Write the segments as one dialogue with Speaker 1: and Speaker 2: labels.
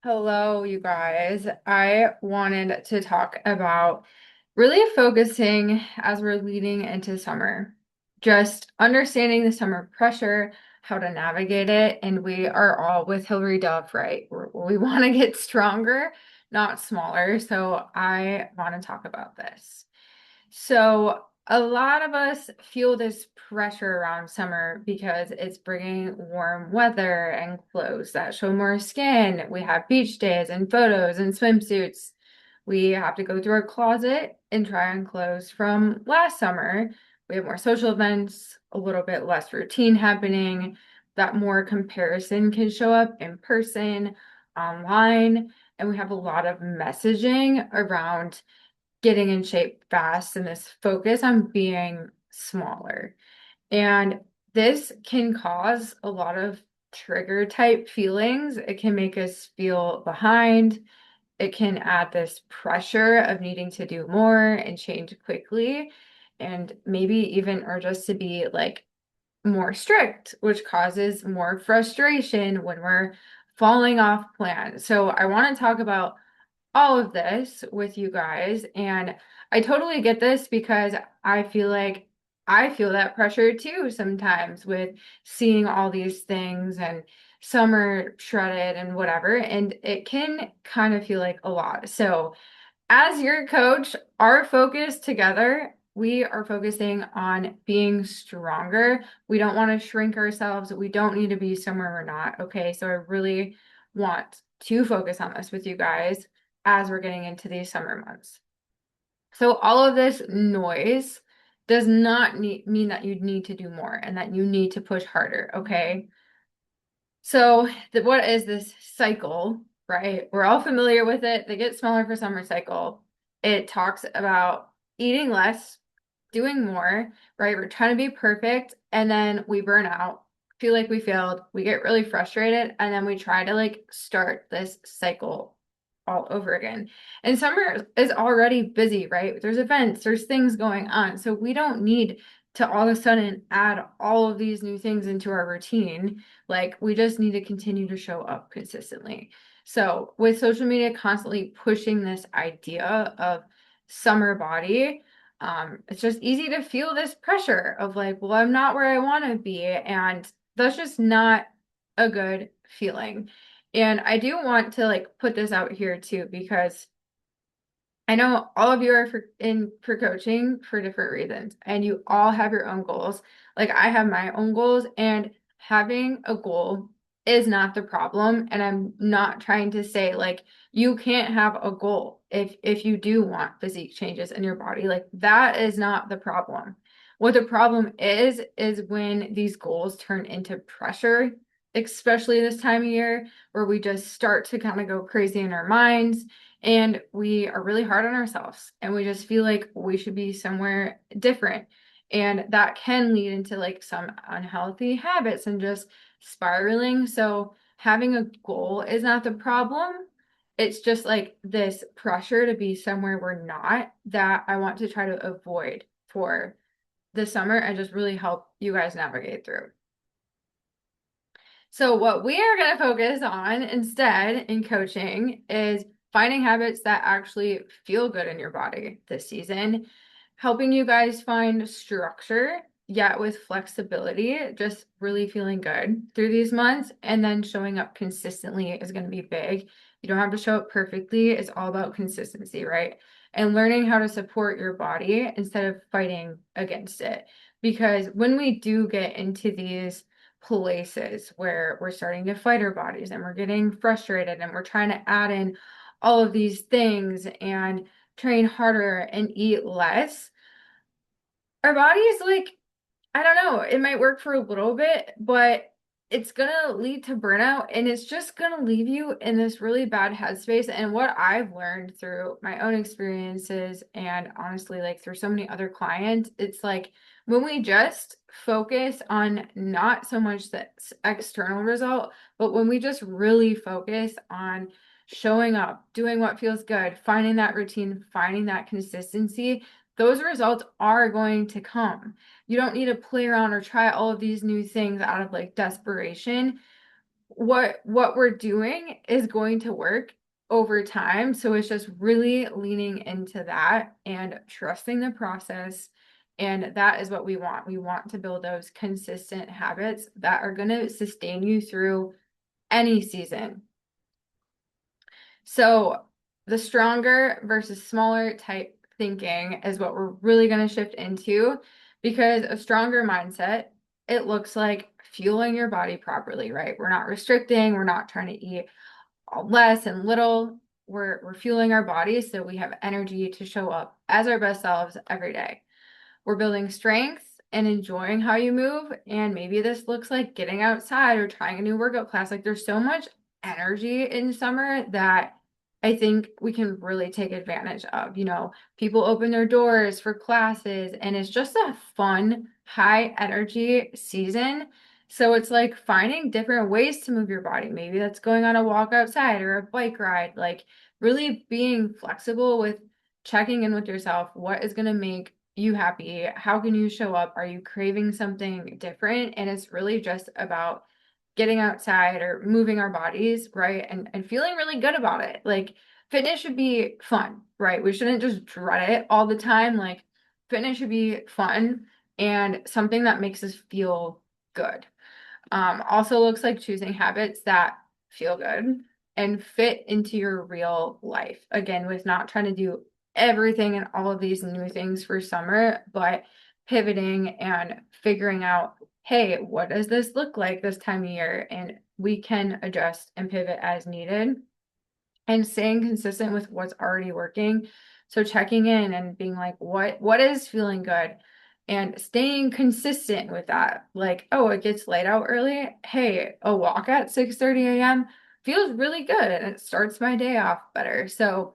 Speaker 1: Hello, you guys. I wanted to talk about really focusing as we're leading into summer, just understanding the summer pressure, how to navigate it. And we are all with Hillary Duff, right? We want to get stronger, not smaller. So I want to talk about this. So, a lot of us feel this pressure around summer because it's bringing warm weather and clothes that show more skin. We have beach days and photos and swimsuits. We have to go through our closet and try on clothes from last summer. We have more social events, a little bit less routine happening, that more comparison can show up in person, online, and we have a lot of messaging around getting in shape fast and this focus on being smaller. And this can cause a lot of trigger type feelings. It can make us feel behind. It can add this pressure of needing to do more and change quickly, and maybe even urge us to be like more strict, which causes more frustration when we're falling off plan. So I want to talk about all of this with you guys. And I totally get this because I feel like I feel that pressure too sometimes with seeing all these things and summer shredded and whatever. And it can kind of feel like a lot. So, as your coach, our focus together, we are focusing on being stronger. We don't want to shrink ourselves. We don't need to be somewhere we're not. Okay. So I really want to focus on this with you guys as we're getting into these summer months. So all of this noise does not mean that you need to do more and that you need to push harder. Okay. So what is this cycle, right? We're all familiar with it. They get smaller for summer cycle. It talks about eating less, doing more, right? We're trying to be perfect and then we burn out, feel like we failed, we get really frustrated, and then we try to like start this cycle all over again. And summer is already busy, right? There's events, there's things going on. So we don't need to all of a sudden add all of these new things into our routine. Like we just need to continue to show up consistently. So with social media constantly pushing this idea of summer body, it's just easy to feel this pressure of like, well, I'm not where I want to be. And that's just not a good feeling. And I do want to like put this out here too, because I know all of you are for coaching for different reasons, and you all have your own goals. Like I have my own goals, and having a goal is not the problem. And I'm not trying to say like you can't have a goal if you do want physique changes in your body. Like that is not the problem. What the problem is when these goals turn into pressure, especially this time of year where we just start to kind of go crazy in our minds and we are really hard on ourselves and we just feel like we should be somewhere different. And that can lead into like some unhealthy habits and just spiraling. So having a goal is not the problem. It's just like this pressure to be somewhere we're not that I want to try to avoid for the summer and just really help you guys navigate through. So, what we are going to focus on instead in coaching is finding habits that actually feel good in your body this season, helping you guys find structure, yet with flexibility, just really feeling good through these months. And then showing up consistently is going to be big. You don't have to show up perfectly, it's all about consistency, right? And learning how to support your body instead of fighting against it. Because when we do get into these places where we're starting to fight our bodies and we're getting frustrated and we're trying to add in all of these things and train harder and eat less, our bodies like, I don't know, it might work for a little bit, but it's gonna lead to burnout and it's just gonna leave you in this really bad headspace. And what I've learned through my own experiences and honestly, like through so many other clients, it's like when we just focus on not so much the external result, but when we just really focus on showing up, doing what feels good, finding that routine, finding that consistency, those results are going to come. You don't need to play around or try all of these new things out of like desperation. what we're doing is going to work over time. So it's just really leaning into that and trusting the process. And that is what we want. We want to build those consistent habits that are going to sustain you through any season. So the stronger versus smaller type thinking is what we're really going to shift into, because a stronger mindset, it looks like fueling your body properly, right? We're not restricting, we're not trying to eat less and little. We're fueling our bodies so we have energy to show up as our best selves every day. We're building strength and enjoying how you move. And maybe this looks like getting outside or trying a new workout class. Like there's so much energy in summer that I think we can really take advantage of. People open their doors for classes and it's just a fun, high energy season. So it's like finding different ways to move your body. Maybe that's going on a walk outside or a bike ride, like really being flexible with checking in with yourself. What is going to make you happy? How can you show up? Are you craving something different? And it's really just about getting outside or moving our bodies, right? And feeling really good about it. Like fitness should be fun, right? We shouldn't just dread it all the time. Like fitness should be fun and something that makes us feel good. Also looks like choosing habits that feel good and fit into your real life. Again, with not trying to do everything and all of these new things for summer, but pivoting and figuring out, hey, what does this look like this time of year? And we can adjust and pivot as needed and staying consistent with what's already working. So checking in and being like, what is feeling good? And staying consistent with that. Like, oh, it gets light out early. Hey, a walk at 6:30 a.m. feels really good and it starts my day off better. So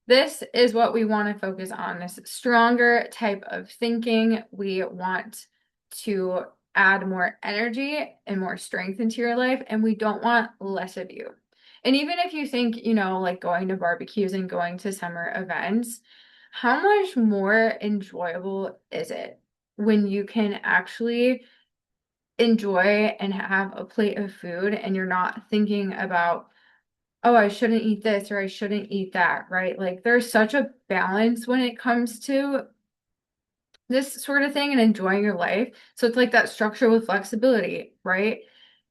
Speaker 1: this is what we want to focus on, this stronger type of thinking. We want to add more energy and more strength into your life, and we don't want less of you. And even if you think, like going to barbecues and going to summer events, how much more enjoyable is it when you can actually enjoy and have a plate of food and you're not thinking about, oh, I shouldn't eat this or I shouldn't eat that, right? Like there's such a balance when it comes to this sort of thing and enjoying your life. So it's like that structure with flexibility, right?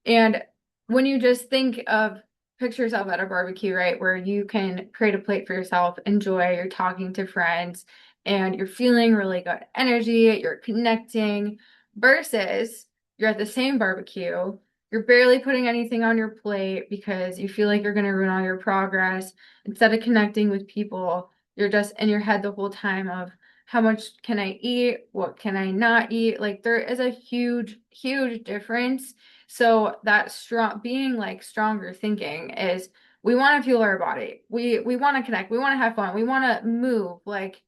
Speaker 1: And when you just think of picture yourself at a barbecue, right, where you can create a plate for yourself, enjoy, you're talking to friends, and you're feeling really good energy, you're connecting, versus you're at the same barbecue, you're barely putting anything on your plate because you feel like you're going to ruin all your progress. Instead of connecting with people, you're just in your head the whole time of, how much can I eat? What can I not eat? Like there is a huge, huge difference. So that being like stronger thinking is we want to fuel our body. We want to connect. We want to have fun. We want to move. Like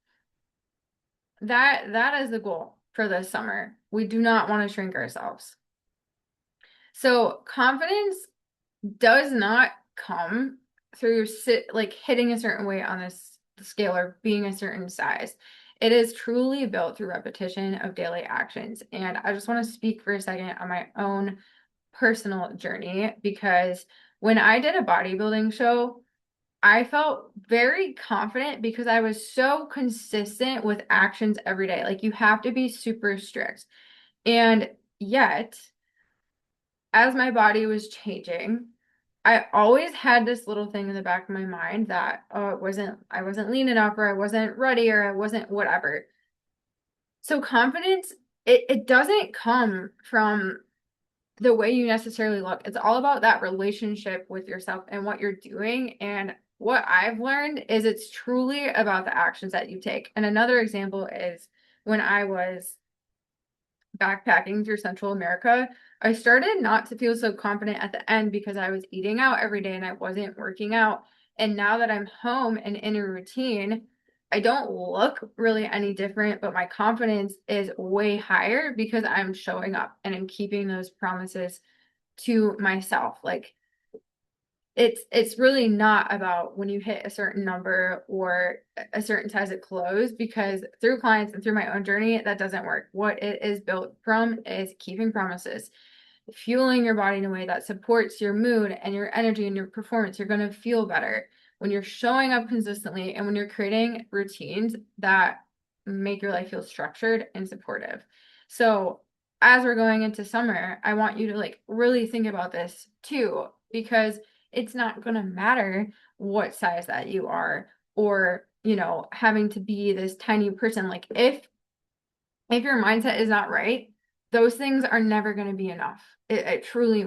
Speaker 1: that is the goal for this summer. We do not want to shrink ourselves. So confidence does not come through like hitting a certain weight on this scale or being a certain size. It is truly built through repetition of daily actions. And I just want to speak for a second on my own personal journey, because when I did a bodybuilding show, I felt very confident because I was so consistent with actions every day. Like you have to be super strict. And yet, as my body was changing, I always had this little thing in the back of my mind that, oh, I wasn't lean enough or I wasn't ready or I wasn't whatever. So confidence, it doesn't come from the way you necessarily look. It's all about that relationship with yourself and what you're doing. And what I've learned is it's truly about the actions that you take. And another example is when I was backpacking through Central America, I started not to feel so confident at the end because I was eating out every day and I wasn't working out. And now that I'm home and in a routine, I don't look really any different, but my confidence is way higher because I'm showing up and I'm keeping those promises to myself. Like it's really not about when you hit a certain number or a certain size of clothes, because through clients and through my own journey, that doesn't work. What it is built from is keeping promises. fueling your body in a way that supports your mood and your energy and your performance, you're going to feel better. When you're showing up consistently and when you're creating routines that make your life feel structured and supportive. So, as we're going into summer, I want you to like really think about this too, because it's not going to matter what size that you are, or, having to be this tiny person. Like, if your mindset is not right, those things are never going to be enough. It truly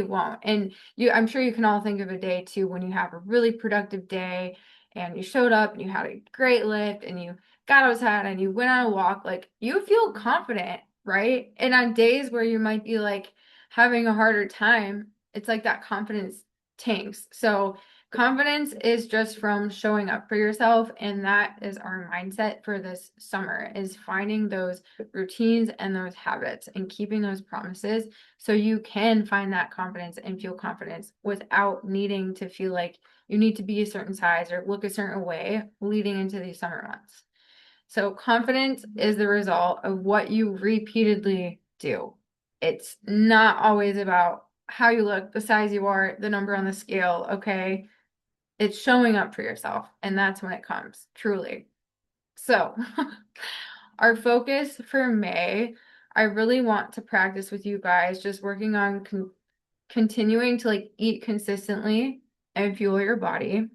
Speaker 1: won't. And I'm sure you can all think of a day too when you have a really productive day and you showed up and you had a great lift and you got outside and you went on a walk. Like, you feel confident, right? And on days where you might be like having a harder time, it's like that confidence tanks. So confidence is just from showing up for yourself, and that is our mindset for this summer, is finding those routines and those habits and keeping those promises so you can find that confidence and feel confidence without needing to feel like you need to be a certain size or look a certain way leading into these summer months. So confidence is the result of what you repeatedly do. It's not always about how you look, the size you are, the number on the scale, okay? It's showing up for yourself, and that's when it comes, truly. So, our focus for May, I really want to practice with you guys, just working on continuing to like eat consistently and fuel your body.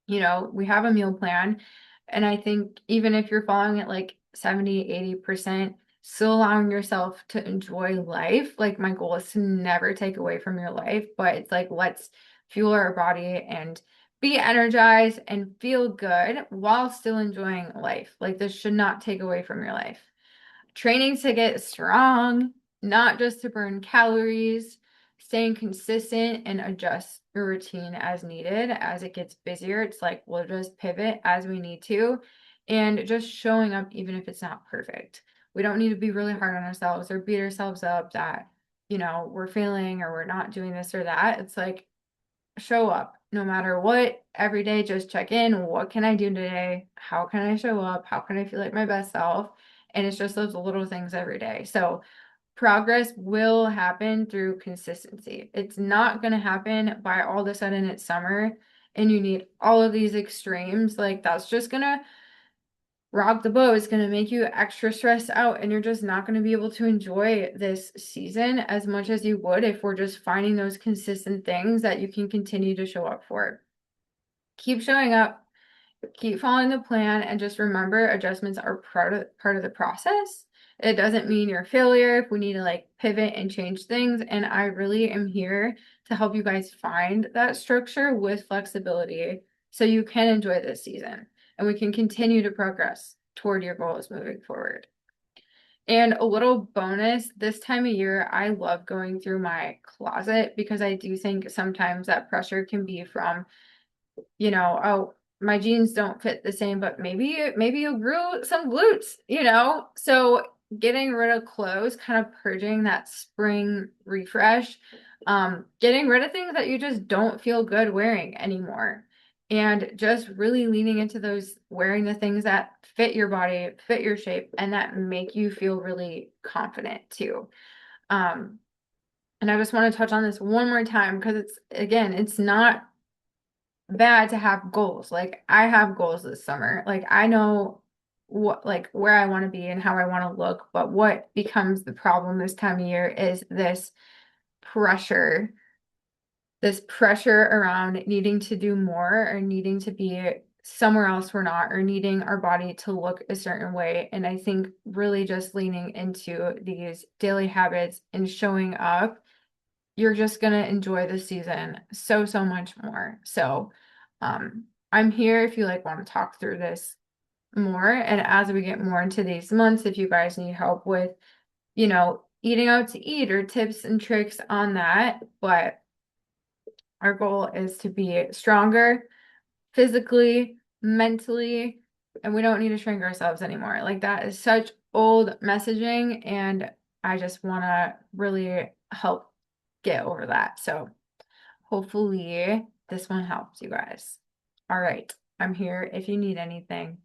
Speaker 1: We have a meal plan, and I think even if you're following it like 70-80%, still allowing yourself to enjoy life. Like, my goal is to never take away from your life, but it's like, let's fuel our body and be energized and feel good while still enjoying life. Like, this should not take away from your life. Training to get strong, not just to burn calories, staying consistent and adjust your routine as needed. As it gets busier, it's like we'll just pivot as we need to, and just showing up even if it's not perfect. We don't need to be really hard on ourselves or beat ourselves up that, we're failing or we're not doing this or that. It's like, show up no matter what. Every day, just check in. What can I do today? How can I show up? How can I feel like my best self? And it's just those little things every day. So progress will happen through consistency. It's not going to happen by all of a sudden it's summer and you need all of these extremes. Like, that's just going to rock the boat. It's going to make you extra stressed out, and you're just not going to be able to enjoy this season as much as you would if we're just finding those consistent things that you can continue to show up for. Keep showing up, keep following the plan, and just remember, adjustments are part of the process. It doesn't mean you're a failure if we need to like pivot and change things. And I really am here to help you guys find that structure with flexibility so you can enjoy this season and we can continue to progress toward your goals moving forward. And a little bonus, this time of year, I love going through my closet because I do think sometimes that pressure can be from, oh, my jeans don't fit the same, but maybe you grew some glutes. So getting rid of clothes, kind of purging that spring refresh, getting rid of things that you just don't feel good wearing anymore. And just really leaning into those, wearing the things that fit your body, fit your shape, and that make you feel really confident too. And I just want to touch on this one more time because it's not bad to have goals. Like, I have goals this summer. Like, I know what, like, where I want to be and how I want to look, but what becomes the problem this time of year is pressure this pressure around needing to do more or needing to be somewhere else we're not, or needing our body to look a certain way. And I think really just leaning into these daily habits and showing up, you're just going to enjoy the season so much more. So I'm here if you like want to talk through this more. And as we get more into these months, if you guys need help with, eating out to eat or tips and tricks on that. But our goal is to be stronger physically, mentally, and we don't need to shrink ourselves anymore. Like, that is such old messaging, and I just want to really help get over that. So hopefully this one helps you guys. All right. I'm here if you need anything.